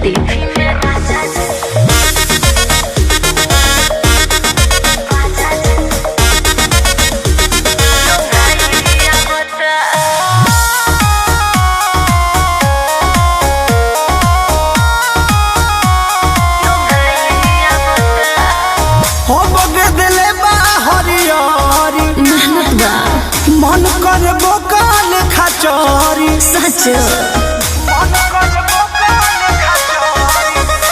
प्रस्तुति। मन कर बोकाल खचौरी सच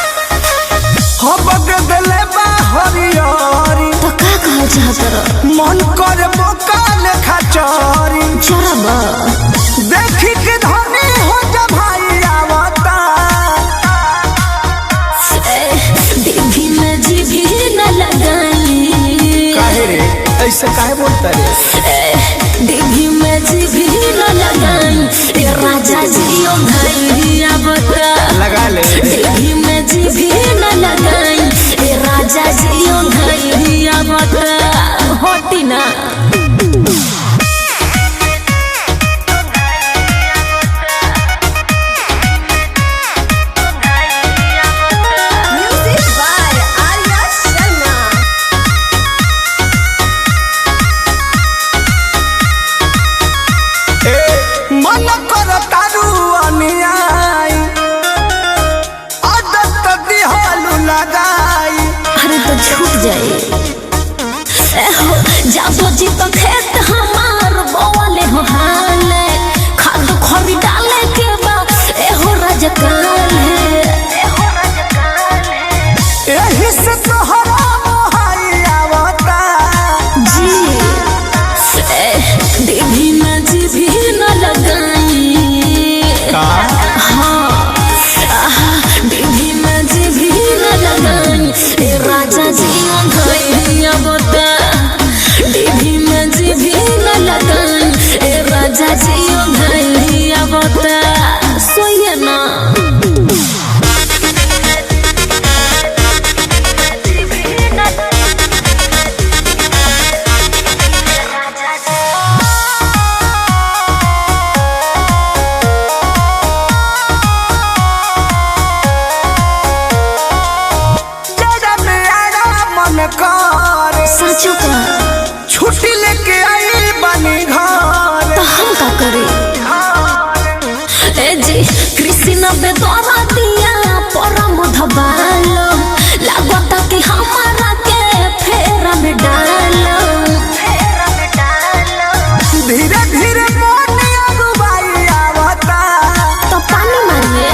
हो बगदले बा हरियारी तो का कहल चाहत मन कर बोकाल खचौरी चरबा देखी के धनी हो जा भाई आवता देवी में जीभी न लगाई काहे रे ऐसे काहे बोलता रे देवी में जीभी न लगाई राजा जियो भैया बता लगा ले देवी में जीभी न लगाई राजा जियो भैया बता होती ना मन कर तारू अनियाई आदत दिहालू लगाई अरे तो छूट जाए जाबो जी तो खेत हमार बोले हो हाले खाद खरी डाले के बा एहो राजकाल एही से तोहरा मोहाई आवता जी देवी में जीभी न लगाई का हाँ देवी में जीभी न लगाई राजा जी भैया बता देवी में जीभी न लगाई राजा जी भैया बता सोइए ना सचो का छुट्टी लेके आई बनी घर तो हम का करे ए जी कृष्ण बेदरा दिया परम धबालो लागता कि हमारा के फेरा में डालो धीरे धीरे मन अगुवाई आवता तो पानी मारिए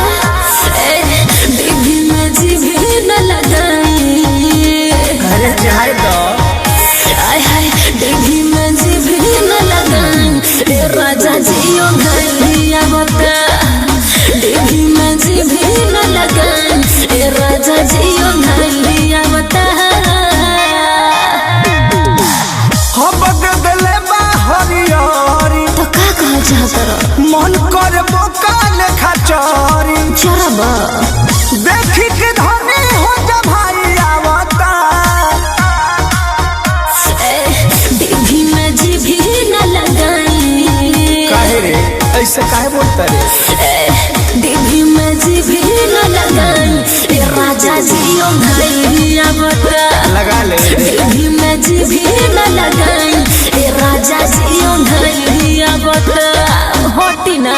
देवी में जीभी न लगाई अरे जाए दो देवी में जीभी न लगाई राजा जियो भैया बता देवी में जीभी न लगाई राजा जियो भैया बता हो बगदले बा हरियारी तो का कहल चाहत मन कर बोकाल खचौरी चरबा देखी के धनी हो जा भाई आवता देवी में जीभी न लगाई काहे रे ऐसे काहे बोलता रे देवी में जीभी न लगाई राजा जियो भैया बता लगा ले देवी में जीभी न लगाई राजा जियो भैया बता होती ना।